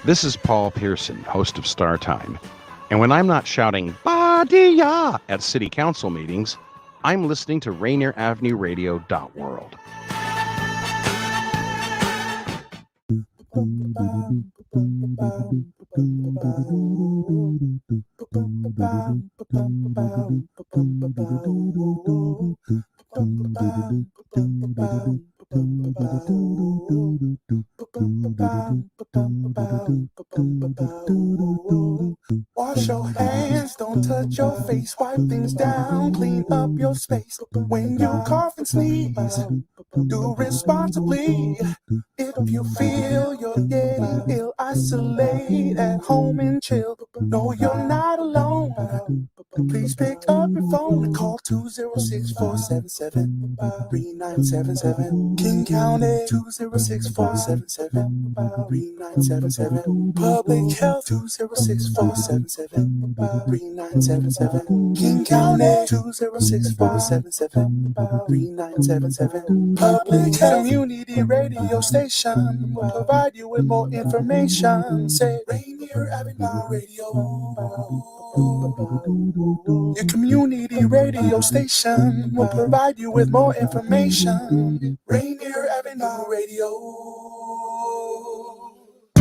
This is Paul Pearson, host of Star Time. And when I'm not shouting, "Ba-dee-ya" at city council meetings, I'm listening to Rainier Avenue Radio World. Wash your hands, don't touch your face, wipe things down, clean up your space. When you cough and sneeze, do responsibly. If you feel you're getting ill, isolate at home and chill. No, you're not alone. Please pick up your phone and call 206-477-3977. King County 206-477-3977. Public Health 206-477-3977. King County 206-477-3977. Public Health Community Radio Station will provide you with more information. Say Rainier Avenue Radio. Your community radio station will provide you with more information. Rainier Avenue Radio.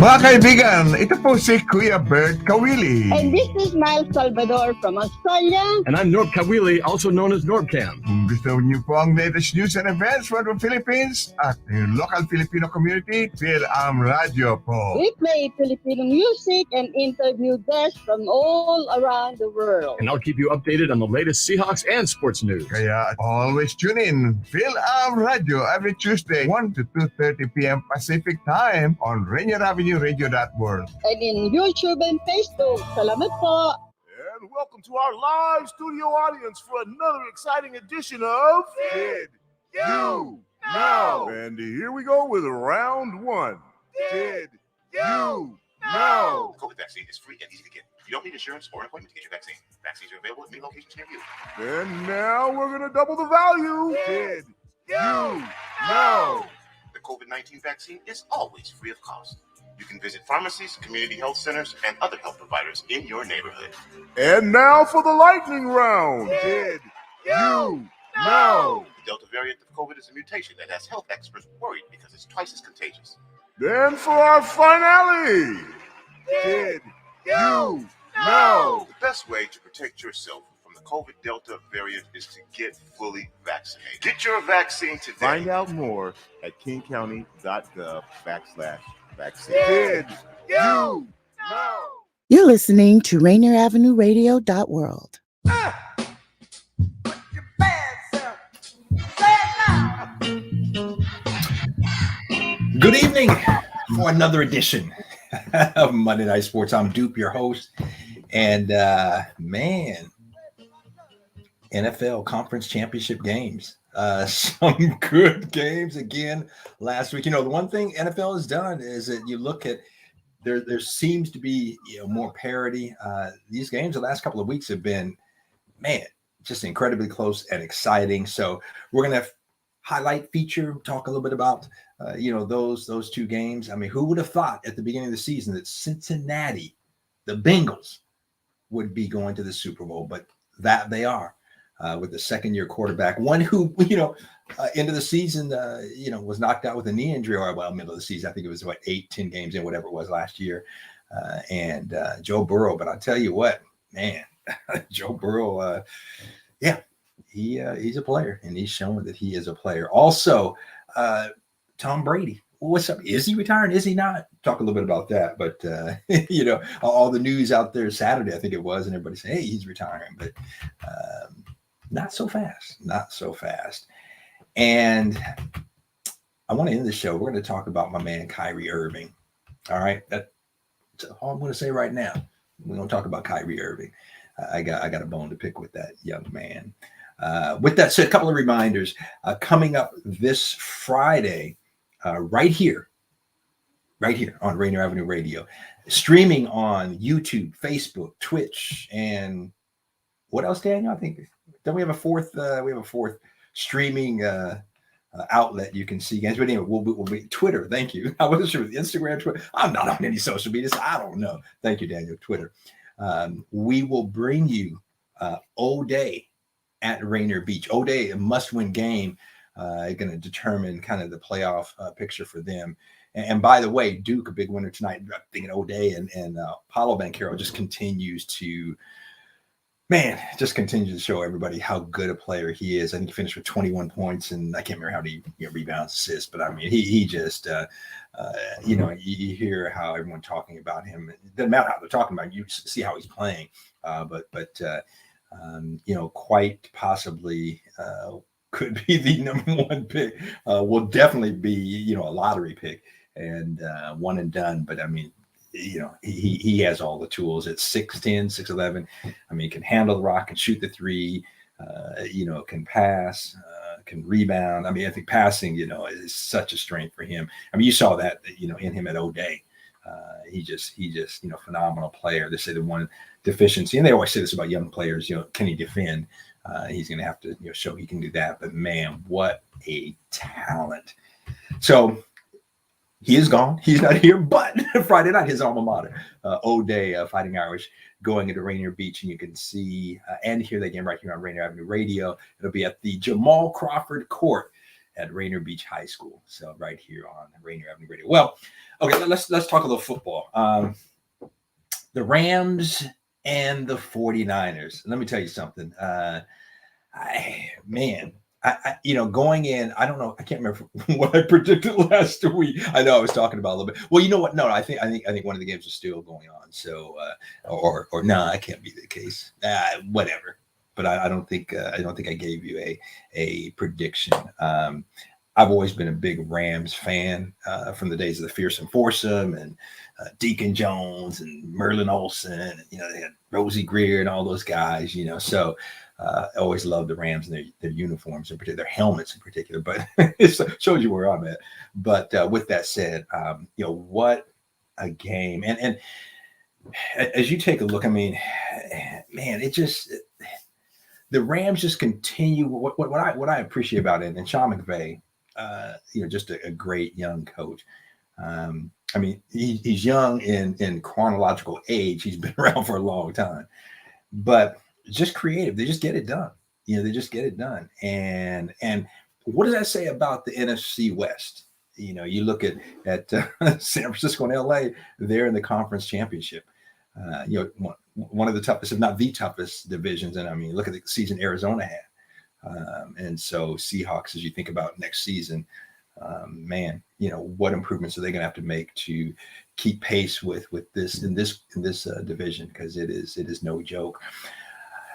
Mga kaibigan, ito po si Kuya Bert Kawili. And this is Miles Salvador from Australia. And I'm Norb Kawili, also known as Norbcam. Kung gusto niyo po ang latest news and events from the Philippines at yung local Filipino community, Phil Radio po. We play Filipino music and interview guests from all around the world. And I'll keep you updated on the latest Seahawks and sports news. Kaya always tune in Phil Radio every Tuesday 1 to 2:30 p.m. Pacific Time on Rainier Avenue Radio World. And in YouTube and Facebook. Salamat po. And welcome to our live studio audience for another exciting edition of Did You Know? And here we go with round one. Did You Know? COVID vaccine is free and easy to get. You don't need insurance or an appointment to get your vaccine. Vaccines are available at many locations near you. And now we're going to double the value. Did You Know? The COVID-19 vaccine is always free of cost. You can visit pharmacies, community health centers, and other health providers in your neighborhood. And now for the lightning round. Did You Know? The Delta variant of COVID is a mutation that has health experts worried because it's twice as contagious. Then for our finale. Did You Know? The best way to protect yourself from the COVID Delta variant is to get fully vaccinated. Get your vaccine today. Find out more at kingcounty.gov/vaccine. Did You Know? You're listening to Rainier Avenue Radio World. Good evening for another edition of Monday Night Sports. I'm Dupe, your host. And man, NFL Conference Championship games. Some good games again last week. You know, the one thing NFL has done is that you look at there seems to be more parity. These games the last couple of weeks have been, man, just incredibly close and exciting. So we're gonna highlight, feature, talk a little bit about those two games. I mean, who would have thought at the beginning of the season that Cincinnati, the Bengals, would be going to the Super Bowl? But that they are. With the second-year quarterback, one who, end of the season, was knocked out with a knee injury, or middle of the season. I think it was 8-10 games in, whatever it was last year. And Joe Burrow. But I'll tell you what, man, Joe Burrow, he's a player, and he's showing that he is a player. Also, Tom Brady. What's up? Is he retiring? Is he not? Talk a little bit about that. But, all the news out there Saturday, I think it was, and everybody saying, hey, he's retiring. But not so fast. And I want to end the show. We're going to talk about my man, Kyrie Irving. All right. That's all I'm going to say right now. We're going to talk about Kyrie Irving. I got a bone to pick with that young man. With that said, a couple of reminders. Coming up this Friday, right here on Rainier Avenue Radio, streaming on YouTube, Facebook, Twitch, and what else, Daniel? I think don't we have a fourth? We have a fourth streaming outlet you can see games. But anyway, we'll be Twitter. Thank you. I wasn't sure Instagram, Twitter. I'm not on any social media, so I don't know. Thank you, Daniel. Twitter. We will bring you O-Day at Rainier Beach. O-Day, a must-win game, going to determine kind of the playoff picture for them. And by the way, Duke, a big winner tonight. I'm thinking O'Day and Paulo Banchero just continues to show everybody how good a player he is. I think he finished with 21 points, and I can't remember how many rebounds, assists, but I mean, he just, you hear how everyone talking about him. It doesn't matter how they're talking about him. You see how he's playing, quite possibly could be the number one pick. Will definitely be, a lottery pick and one and done. But I mean, he has all the tools at 6'10", 6'11". I mean, can handle the rock, can shoot the three, can pass, can rebound. I mean, I think passing, is such a strength for him. I mean, you saw that, in him at O'Day. He just, phenomenal player. They say the one deficiency, and they always say this about young players, can he defend? He's going to have to show he can do that. But man, what a talent. So he is gone. He's not here, but Friday night, his alma mater, O'Day, Fighting Irish, going into Rainier Beach. And you can see and hear that game right here on Rainier Avenue Radio. It'll be at the Jamal Crawford Court at Rainier Beach High School. So right here on Rainier Avenue Radio. Well, okay, let's talk a little football. The Rams and the 49ers. Let me tell you something. Going in, I don't know. I can't remember what I predicted last week. I know I was talking about a little bit. Well, you know what? No, I think one of the games is still going on. So, or no, that can't be the case. Whatever. But I don't think I gave you a prediction. I've always been a big Rams fan from the days of the Fearsome Foursome and Deacon Jones and Merlin Olsen. And, they had Rosie Greer and all those guys. So. I always loved the Rams and their uniforms in particular, their helmets in particular, but it shows you where I'm at. But with that said, what a game. And as you take a look, I mean, man, the Rams just continue what I appreciate about it. And Sean McVay, just a great young coach. I mean, he's young in chronological age. He's been around for a long time, but just creative. They just get it done. They just get it done. And what does that say about the NFC West? You look at San Francisco and LA, they're in the conference championship. One of the toughest, if not the toughest divisions. And I mean, look at the season Arizona had. And so Seahawks, as you think about next season, what improvements are they going to have to make to keep pace with this in this division? Because it is no joke.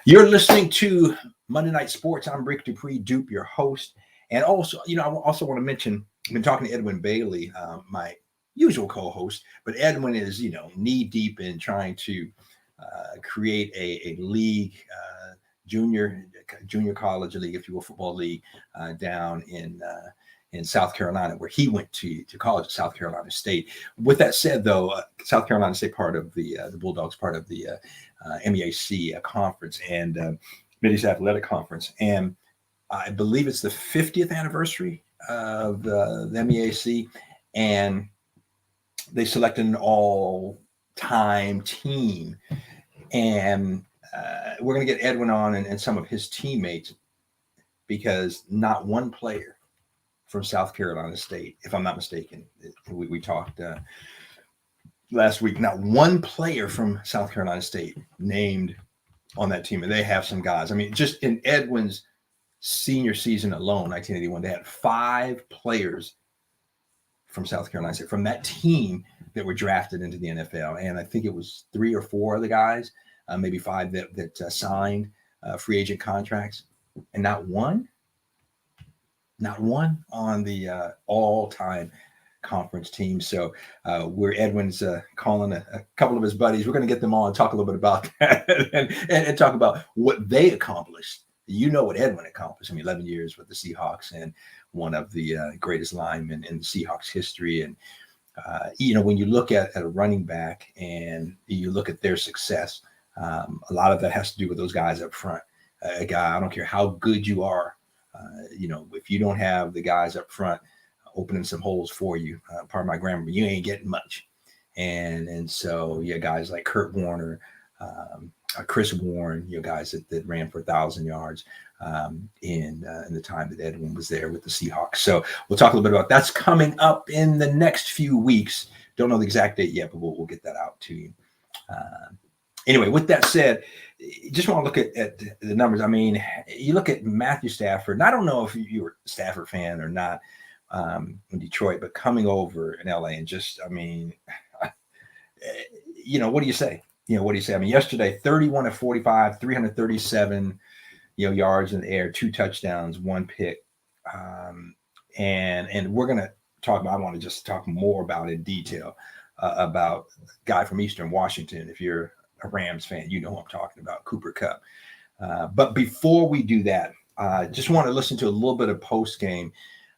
You're listening to Monday Night Sports. I'm Rick DuPree, Dupe, your host. And also, I also want to mention, I've been talking to Edwin Bailey, my usual co-host, but Edwin is, knee deep in trying to create a league, junior college league, if you will, football league down in South Carolina, where he went to college at South Carolina State. With that said, though, South Carolina State part of the Bulldogs, part of the MEAC conference and Mid-East Athletic Conference. And I believe it's the 50th anniversary of the MEAC. And they selected an all-time team. And we're going to get Edwin on and some of his teammates, because not one player from South Carolina State, if I'm not mistaken, we talked last week, not one player from South Carolina State named on that team. And they have some guys. I mean, just in Edwin's senior season alone, 1981, they had 5 players from South Carolina State, from that team, that were drafted into the NFL. And I think it was 3 or 4 of the guys, maybe 5 that signed free agent contracts, and not one on the all-time conference team. So Edwin's calling a couple of his buddies. We're going to get them on and talk a little bit about that and talk about what they accomplished. What Edwin accomplished. 11 years with the Seahawks and one of the greatest linemen in Seahawks history. And, when you look at a running back and you look at their success, a lot of that has to do with those guys up front. A guy, I don't care how good you are If you don't have the guys up front opening some holes for you, pardon my grammar, you ain't getting much. And so guys like Kurt Warner, Chris Warren, guys that ran for 1,000 yards in the time that Edwin was there with the Seahawks. So we'll talk a little bit about that's coming up in the next few weeks. Don't know the exact date yet, but we'll get that out to you. Anyway, with that said, just want to look at the numbers. I mean, you look at Matthew Stafford, and I don't know if you were a Stafford fan or not in Detroit, but coming over in LA and just, I mean, what do you say? What do you say? I mean, yesterday, 31 of 45, 337, yards in the air, 2 touchdowns, 1 pick. And we're going to talk about, I want to just talk more about in detail about a guy from Eastern Washington. If you're a Rams fan, you know who I'm talking about, Cooper Kupp. But before we do that, just want to listen to a little bit of post game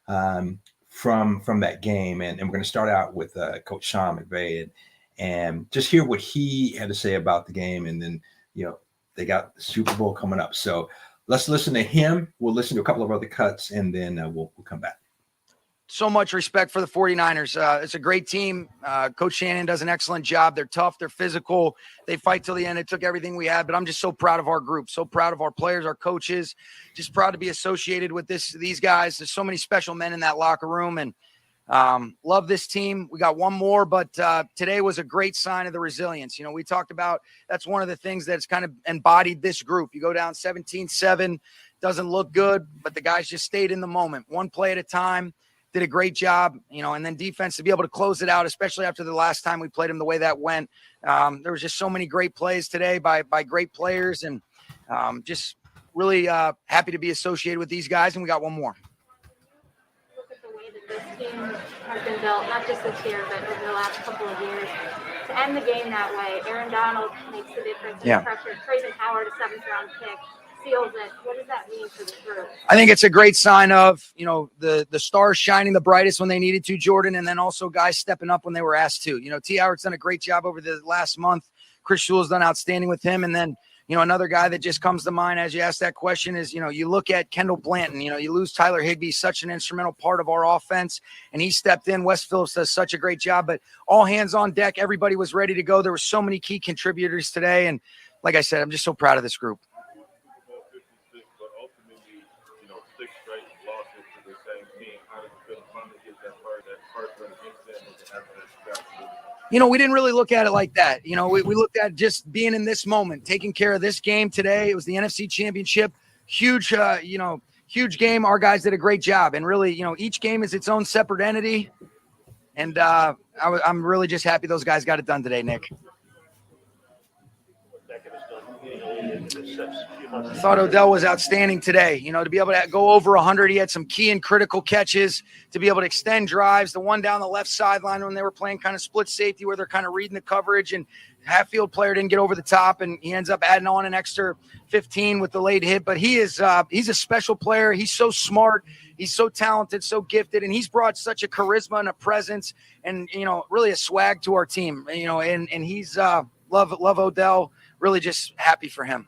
from that game. And we're going to start out with Coach Sean McVay and just hear what he had to say about the game. And then, they got the Super Bowl coming up. So let's listen to him. We'll listen to a couple of other cuts, and then we'll come back. So much respect for the 49ers. It's a great team. Coach Shannon does an excellent job. They're tough. They're physical. They fight till the end. It took everything we had, but I'm just so proud of our group, so proud of our players, our coaches, just proud to be associated with these guys. There's so many special men in that locker room, and love this team. We got one more, but today was a great sign of the resilience. We talked about that's one of the things that's kind of embodied this group. You go down 17-7, doesn't look good, but the guys just stayed in the moment, one play at a time. Did a great job, and then defense to be able to close it out, especially after the last time we played them the way that went. There was just so many great plays today by great players, and just really happy to be associated with these guys, and we got one more. Look at the way that this team has been built, not just this year, but over the last couple of years. To end the game that way, Aaron Donald makes the difference in pressure. Trayvon Howard, a 7th-round pick, seals it. What does that mean for the group? I think it's a great sign of, the stars shining the brightest when they needed to, Jordan, and then also guys stepping up when they were asked to. T. Howard's done a great job over the last month. Chris Shul's done outstanding with him. And then, another guy that just comes to mind as you ask that question is, you look at Kendall Blanton. You lose Tyler Higbee, such an instrumental part of our offense, and he stepped in. Wes Phillips does such a great job, but all hands on deck. Everybody was ready to go. There were so many key contributors today. And like I said, I'm just so proud of this group. We didn't really look at it like that. We looked at just being in this moment, taking care of this game today. It was the NFC Championship. Huge, huge game. Our guys did a great job. And really, each game is its own separate entity. And I'm really just happy those guys got it done today, Nick. I thought Odell was outstanding today. To be able to go over 100, he had some key and critical catches to be able to extend drives. The one down the left sideline when they were playing kind of split safety where they're kind of reading the coverage, and half-field player didn't get over the top, and he ends up adding on an extra 15 with the late hit. But he's a special player. He's so smart. He's so talented, so gifted, and he's brought such a charisma and a presence and, really a swag to our team. And he's love Odell. Really just happy for him.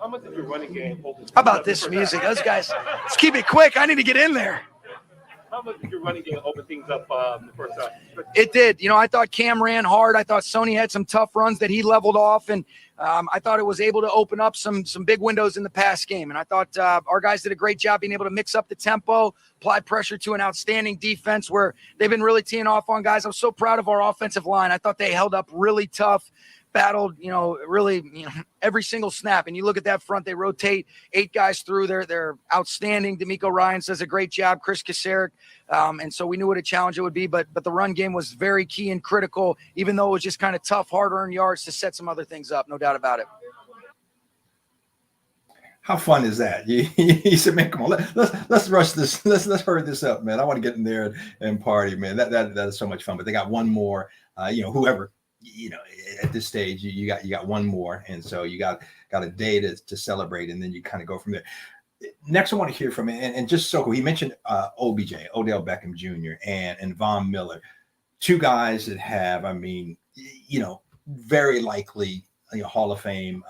How much did your running game hold? How about this music? Those guys, let's keep it quick. I need to get in there. How much did your running game open things up in the first half? It did. I thought Cam ran hard. I thought Sony had some tough runs that he leveled off, and I thought it was able to open up some big windows in the pass game. And I thought our guys did a great job being able to mix up the tempo, apply pressure to an outstanding defense where they've been really teeing off on guys. I'm so proud of our offensive line. I thought they held up really tough. Battled, really, every single snap. And you look at that front, they rotate 8 guys through. They're outstanding. D'Amico Ryans does a great job. Chris Kasarik. And so we knew what a challenge it would be. But the run game was very key and critical, even though it was just kind of tough, hard-earned yards to set some other things up. No doubt about it. How fun is that? He said, man, come on, let's rush this. Let's hurry this up, man. I want to get in there and party, man. That is so much fun. But they got one more, whoever. At this stage, you got one more, and so you got a day to celebrate, and then you kind of go from there. Next, I want to hear from and just so cool. He mentioned OBJ, Odell Beckham Jr. and Von Miller, 2 guys that have, very likely Hall of Fame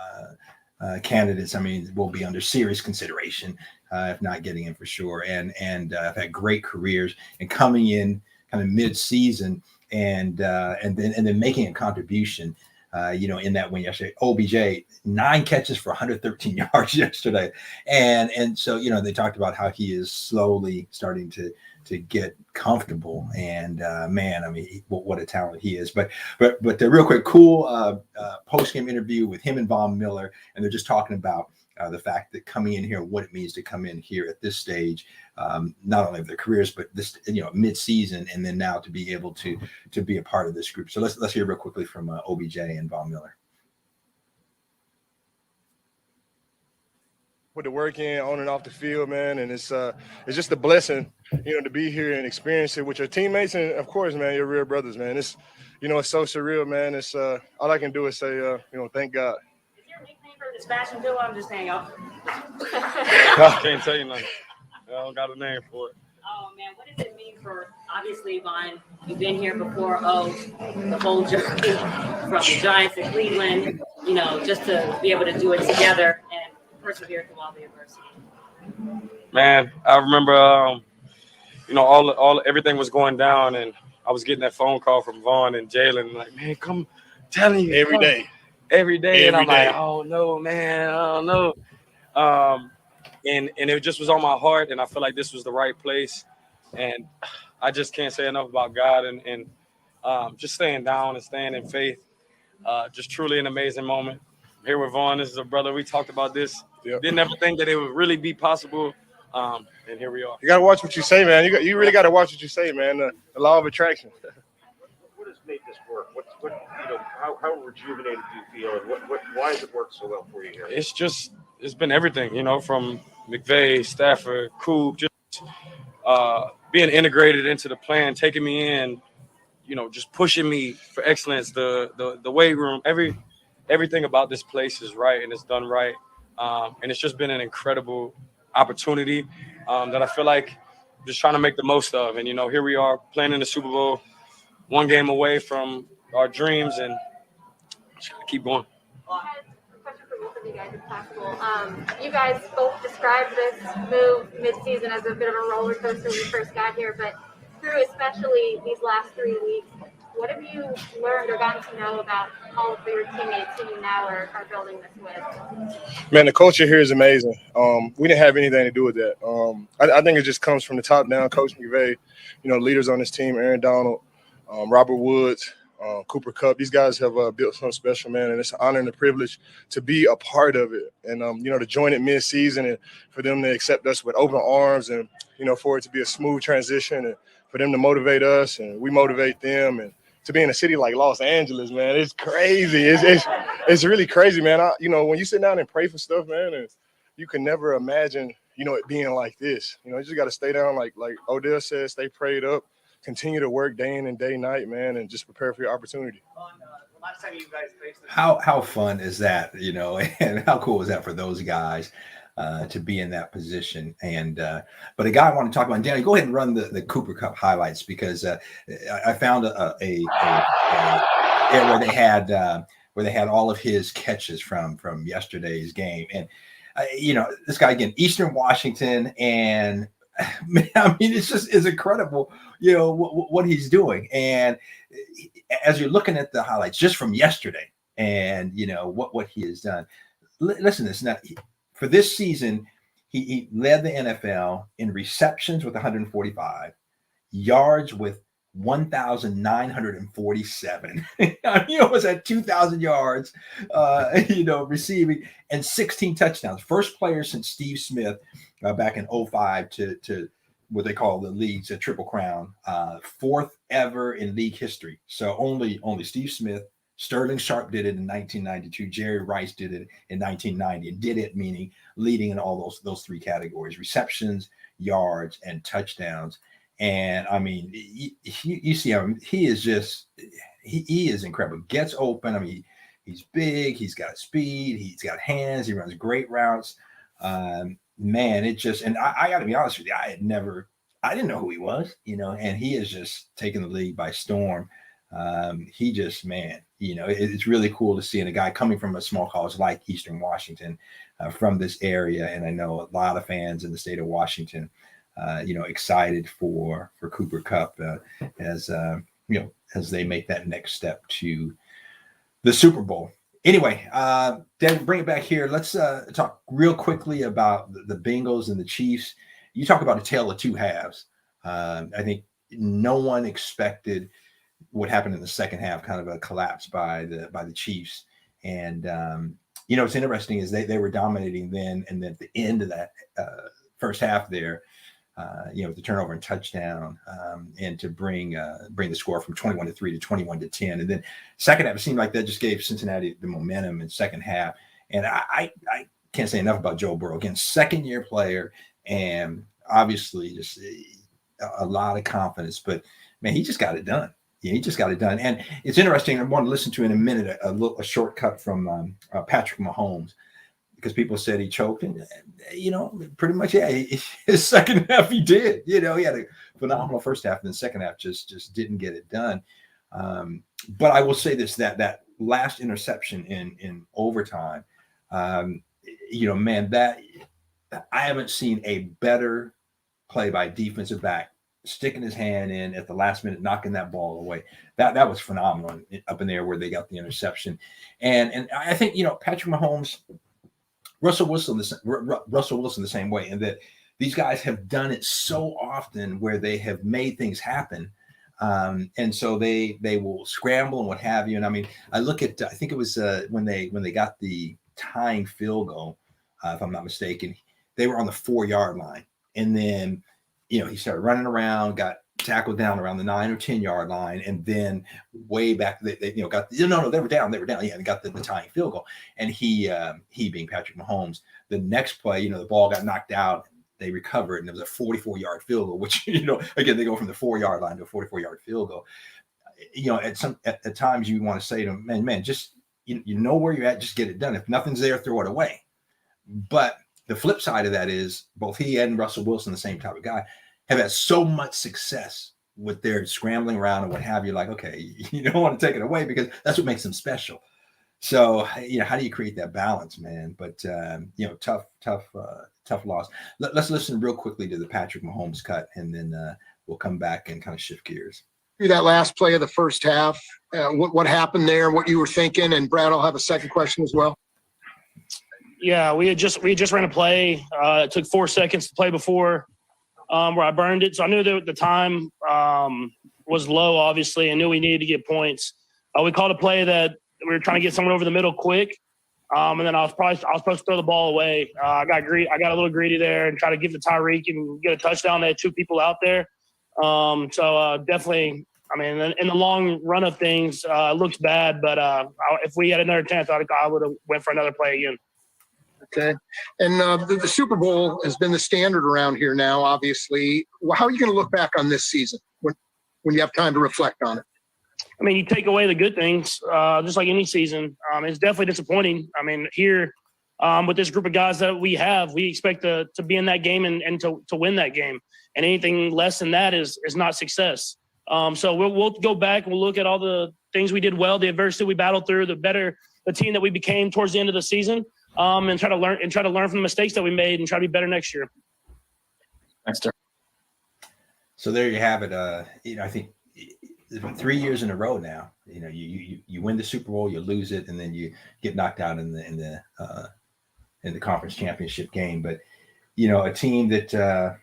candidates, I mean, will be under serious consideration, if not getting in for sure. And have had great careers and coming in kind of mid-season and then making a contribution. In that win yesterday, OBJ 9 catches for 113 yards yesterday, and so they talked about how he is slowly starting to get comfortable. And man, I mean, what a talent he is. But the real quick, cool post game interview with him and Von Miller, and they're just talking about the fact that coming in here, what it means to come in here at this stage, not only of their careers, but this mid-season, and then now to be able to be a part of this group. So let's hear real quickly from OBJ and Von Miller. Put the work in on and off the field, man, and it's just a blessing, to be here and experience it with your teammates, and of course, man, your real brothers, man. It's it's so surreal, man. It's all I can do is say, thank God. This fashion too. I'm just saying, y'all. I can't tell you nothing. I don't got a name for it. Oh man, what does it mean for, obviously, Von, you've been here before, the whole journey from the Giants to Cleveland, just to be able to do it together and persevere through all the adversity. Man, I remember, everything was going down, and I was getting that phone call from Vaughn and Jalen, like, man, come, telling you every day. And I'm like, oh no, man, I don't know. And it just was on my heart, and I feel like this was the right place. And I just can't say enough about God and just staying down and staying in faith. Just truly an amazing moment. I'm here with Vaughn. This is a brother. We talked about this. Yep. Didn't ever think that it would really be possible. And here we are. You got to watch what you say, man. You really got to watch what you say, man. The law of attraction. What has made this work? How rejuvenated do you feel, and why has it worked so well for you here? It's been everything, from McVay, Stafford, Coop, just being integrated into the plan, taking me in, just pushing me for excellence. The weight room, everything about this place is right and it's done right, and it's just been an incredible opportunity that I feel like I'm just trying to make the most of. And here we are playing in the Super Bowl, one game away from our dreams, and just gotta keep going. Question for both of you guys, if possible. You guys both described this move mid-season as a bit of a roller coaster when you first got here, but through especially these last 3 weeks, what have you learned or gotten to know about all of your teammates who you now are building this with? Man, the culture here is amazing. We didn't have anything to do with that. I think it just comes from the top down. Coach McVay, leaders on this team, Aaron Donald, Robert Woods, Cooper Kupp. These guys have built something special, man, and it's an honor and a privilege to be a part of it. And, to join it mid-season and for them to accept us with open arms and, for it to be a smooth transition and for them to motivate us and we motivate them, and to be in a city like Los Angeles, man, it's crazy. It's really crazy, man. When you sit down and pray for stuff, man, and you can never imagine, it being like this. You just got to stay down, like Odell said, stay prayed up, continue to work day in and day night, man, and just prepare for your opportunity. Last time you guys faced this, how fun is that, and how cool is that for those guys to be in that position? And but a guy I want to talk about, Danny, go ahead and run the Cooper Kupp highlights, because I found a where they had all of his catches from yesterday's game. And this guy, again, Eastern Washington, and man, I mean, it's incredible, what he's doing. And as you're looking at the highlights just from yesterday, and what he has done, listen to this. Now, for this season, he led the NFL in receptions with 145, yards with 1,947. Was at 2,000 yards, receiving, and 16 touchdowns. First player since Steve Smith back in 2005 to what they call the league's a triple crown. Fourth ever in league history. So only Steve Smith, Sterling Sharp did it in 1992. Jerry Rice did it in 1990, and did it meaning leading in all those three categories: receptions, yards, and touchdowns. And I mean, you see him, he is incredible. Gets open. I mean, he's big, he's got speed, he's got hands, he runs great routes. Man, it just, and I got to be honest with you, I didn't know who he was, and he is just taking the league by storm. He just, man, it's really cool to see a guy coming from a small college like Eastern Washington, from this area. And I know a lot of fans in the state of Washington, excited for Cooper Kupp as they make that next step to the Super Bowl. Anyway, Dan, bring it back here. Let's talk real quickly about the Bengals and the Chiefs. You talk about a tale of two halves. I think no one expected what happened in the second half, kind of a collapse by the Chiefs. And what's interesting is they were dominating then, and then at the end of that first half there, the turnover and touchdown, and to bring the score from 21-3 to 21-10. And then second half, it seemed like that just gave Cincinnati the momentum in second half. And I can't say enough about Joe Burrow. Again, second-year player, and obviously just a lot of confidence. But, man, he just got it done. Yeah, he just got it done. And it's interesting. I want to listen to in a minute a short cut from Patrick Mahomes, because people said he choked, and pretty much, yeah, his second half he did. He had a phenomenal first half, and the second half just didn't get it done. But I will say this: that last interception in overtime, man, that I haven't seen a better play by defensive back, sticking his hand in at the last minute, knocking that ball away. That was phenomenal up in there where they got the interception. And I think, Patrick Mahomes, Russell Wilson the same way, and that these guys have done it so often where they have made things happen. And so they will scramble and what have you. And I mean, I look at, I think it was when they got the tying field goal, if I'm not mistaken, they were on the 4-yard line. And then, he started running around, got tackled down around the 9 or 10 yard line, and then way back, they they were down. Yeah, and got the tying field goal. And he being Patrick Mahomes, the next play, the ball got knocked out. They recovered, and it was a 44-yard field goal, which, again, they go from the 4-yard line to a 44-yard field goal. At times you want to say to them, man, just, you know where you're at, just get it done. If nothing's there, throw it away. But the flip side of that is both he and Russell Wilson, the same type of guy, have had so much success with their scrambling around and what have you. Like, okay, you don't want to take it away because that's what makes them special. So, how do you create that balance, man? But, tough loss. Let's listen real quickly to the Patrick Mahomes cut, and then we'll come back and kind of shift gears. That last play of the first half, what happened there, what you were thinking, and Brad, I'll have a second question as well. Yeah, we just ran a play. It took 4 seconds to play before where I burned it. So I knew that the time was low, obviously. I knew we needed to get points. We called a play that we were trying to get someone over the middle quick. And then I was supposed to throw the ball away. I got a little greedy there and try to give to Tyreek and get a touchdown. They had 2 people out there. So definitely, I mean, in the long run of things, it looks bad. But if we had another chance, I would have went for another play again. Okay. And the Super Bowl has been the standard around here now, obviously. How are you going to look back on this season when you have time to reflect on it? I mean, you take away the good things, just like any season. It's definitely disappointing. I mean, here with this group of guys that we have, we expect to be in that game and to win that game. And anything less than that is not success. So we'll go back and we'll look at all the things we did well, the adversity we battled through, the team that we became towards the end of the season, and try to learn from the mistakes that we made and try to be better next year. Thanks, sir. So there you have it. I think it's been 3 years in a row now. You win the Super Bowl, you lose it, and then you get knocked out in the conference championship game. But a team that,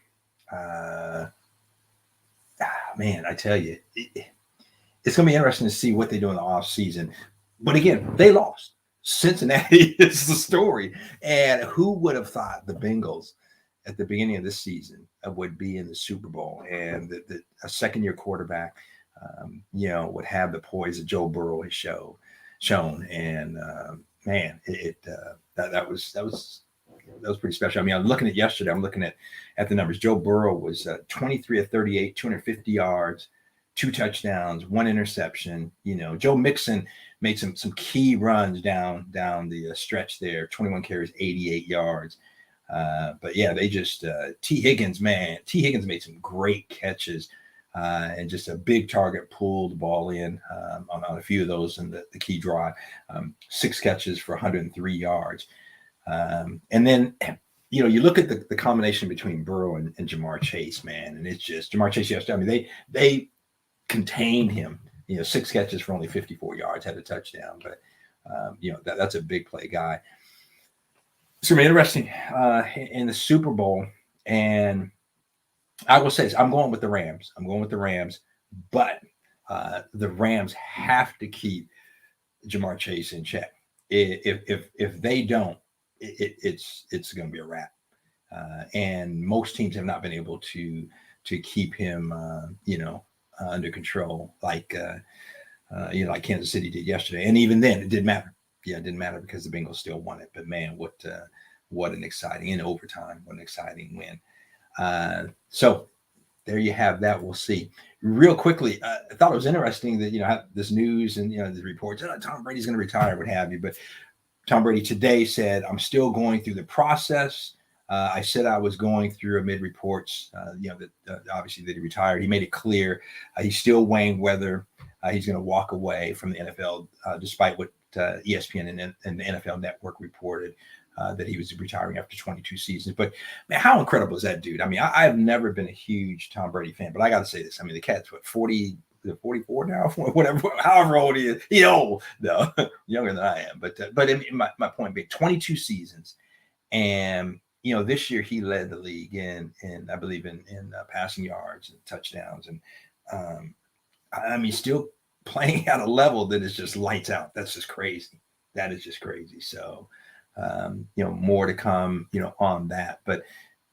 man, I tell you, it's going to be interesting to see what they do in the off season. But again, they lost. Cincinnati is the story. And who would have thought the Bengals at the beginning of this season would be in the Super Bowl, and a second-year quarterback, would have the poise that Joe Burrow has shown. And man, that was pretty special. I mean, I'm looking at yesterday. I'm looking at the numbers. Joe Burrow was 23 of 38, 250 yards, 2 touchdowns, 1 interception. Joe Mixon made some key runs down the stretch there. 21 carries, 88 yards. But yeah, they just T. Higgins made some great catches. and just a big target, pulled the ball in on a few of those in the key drive. 6 catches for 103 yards. And then, you look at the combination between Burrow and Jamar Chase, man, and it's just Jamar Chase yesterday. I mean, they contained him. 6 catches for only 54 yards, had a touchdown, but that's a big play guy. It's gonna be interesting in the Super Bowl, and I will say this: I'm going with the Rams. But the Rams have to keep Jamar Chase in check. If they don't, it's going to be a wrap. And most teams have not been able to keep him, under control, like Kansas City did yesterday. And even then, it didn't matter. Yeah, it didn't matter because the Bengals still won it. But man, what an exciting, in overtime, what an exciting win. So there you have that. We'll see. Real quickly, I thought it was interesting that have this news and the reports. Tom Brady's going to retire, what have you. But Tom Brady today said, "I'm still going through the process. I said I was going through amid reports, that obviously that he retired. He made it clear he's still weighing whether he's going to walk away from the NFL, despite what ESPN and the NFL Network reported that he was retiring after 22 seasons. But man, how incredible is that dude? I mean, I've never been a huge Tom Brady fan, but I got to say this. I mean, the cat's 44 now, whatever, however old he is. He's old, though, younger than I am. But in my point being, 22 seasons, and this year he led the league in I believe in passing yards and touchdowns, and I mean, still playing at a level that is just lights out. That's just crazy. That is just crazy. So, more to come, on that. But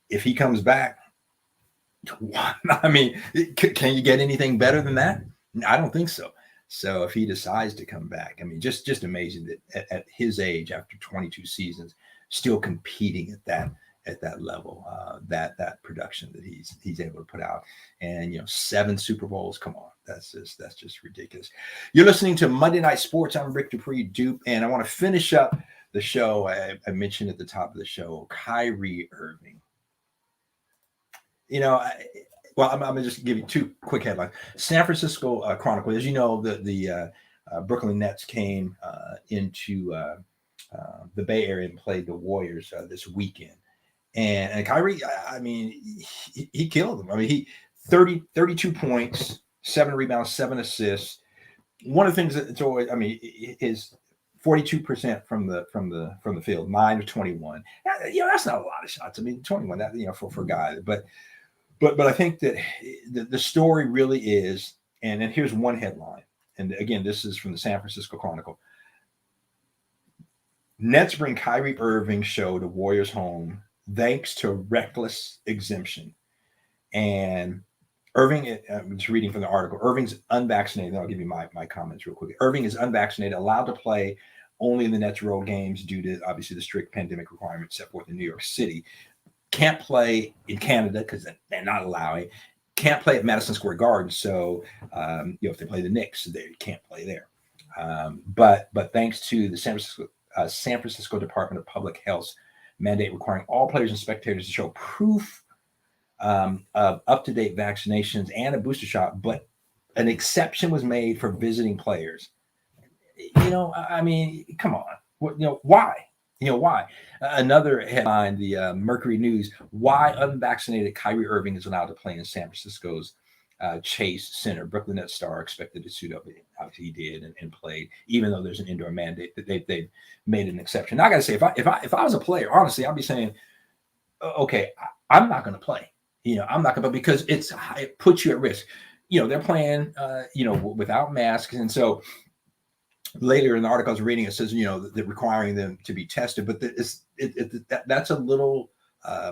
if he comes back, I mean, can you get anything better than that? I don't think so. So if he decides to come back, I mean, just amazing that at his age, after 22 seasons, still competing at that level, that production that he's able to put out, and 7 Super Bowls. Come on, that's just ridiculous. You're listening to Monday Night Sports. I'm Rick DuPree, Dupe, and I want to finish up the show. I mentioned at the top of the show, Kyrie Irving. I'm going to just give you 2 quick headlines. San Francisco Chronicle, as you know, the Brooklyn Nets came into the Bay Area and played the Warriors this weekend. And Kyrie, I mean, he killed them. I mean, 32 points, 7 rebounds, 7 assists. One of the things that's always, I mean, is 42% from the field, 9 of 21. That's not a lot of shots. I mean, 21, that for a guy, but I think that the story really is, and then here's one headline, and again, this is from the San Francisco Chronicle. Nets bring Kyrie Irving show to Warriors home thanks to reckless exemption. And Irving, I'm just reading from the article, Irving's unvaccinated. I'll give you my comments real quick. Irving is unvaccinated, allowed to play only in the Nets road games due to obviously the strict pandemic requirements set forth in New York City. Can't play in Canada because they're not allowing. Can't play at Madison Square Garden. So, if they play the Knicks, they can't play there. But thanks to the San Francisco Department of Public Health's mandate requiring all players and spectators to show proof of up-to-date vaccinations and a booster shot, but an exception was made for visiting players. I mean, come on. Why? Why? Another headline, the Mercury News, why unvaccinated Kyrie Irving is allowed to play in San Francisco's Chase Center. Brooklyn Nets star expected to suit up. Obviously, he did and played, even though there's an indoor mandate that they've made an exception. Now, I got to say, if I was a player, honestly, I'd be saying, okay, I'm not going to play. I'm not going to, because it puts you at risk. They're playing, without masks, and so. Later in the article I was reading, it says, they're requiring them to be tested, but that's a little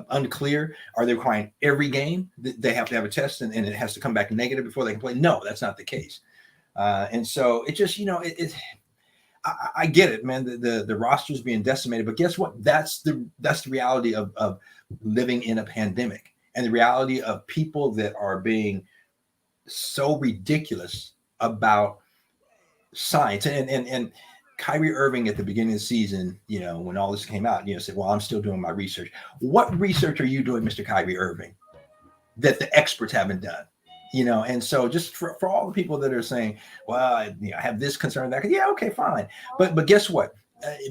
unclear. Are they requiring every game that they have to have a test and it has to come back negative before they can play? No, that's not the case. And so it just, I get it, man. The roster is being decimated, but guess what? That's the reality of living in a pandemic, and the reality of people that are being so ridiculous about science. And Kyrie Irving at the beginning of the season, when all this came out, said, well, I'm still doing my research. What research are you doing, Mr. Kyrie Irving, that the experts haven't done? And so just for all the people that are saying, well, I have this concern, that, yeah, okay, fine. But guess what?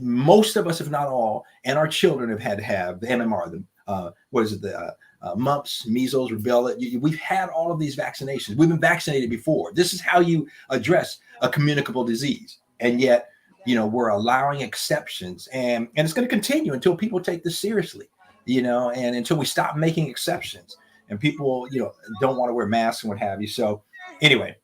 Most of us, if not all, and our children have had to have the MMR, the mumps, measles, rubella. We've had all of these vaccinations. We've been vaccinated before. This is how you address a communicable disease. And yet, we're allowing exceptions, and it's going to continue until people take this seriously, and until we stop making exceptions and people, don't want to wear masks and what have you. So anyway,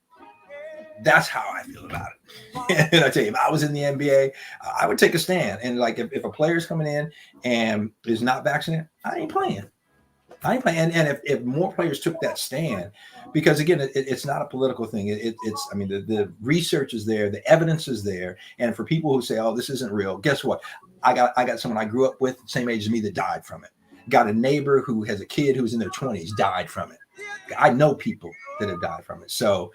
that's how I feel about it. And I tell you, if I was in the NBA, I would take a stand. And like, if a player's coming in and is not vaccinated, I ain't playing. And if more players took that stand, because again, it's not a political thing. The research is there, the evidence is there. And for people who say, oh, this isn't real, guess what? I got someone I grew up with, same age as me, that died from it. Got a neighbor who has a kid who's in their 20s, died from it. I know people that have died from it. So,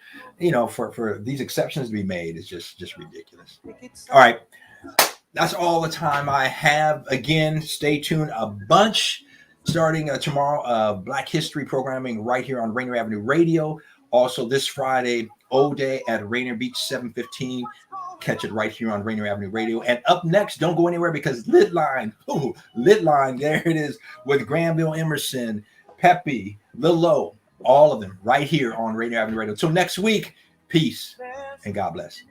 for these exceptions to be made is just ridiculous. All right. That's all the time I have. Again, stay tuned. A bunch starting tomorrow, Black History programming right here on Rainier Avenue Radio. Also this Friday, O-Day at Rainier Beach, 7:15. Catch it right here on Rainier Avenue Radio. And up next, don't go anywhere, because Litline, there it is, with Granville Emerson, Pepe, Lil Lo, all of them right here on Rainier Avenue Radio. Till next week, peace and God bless.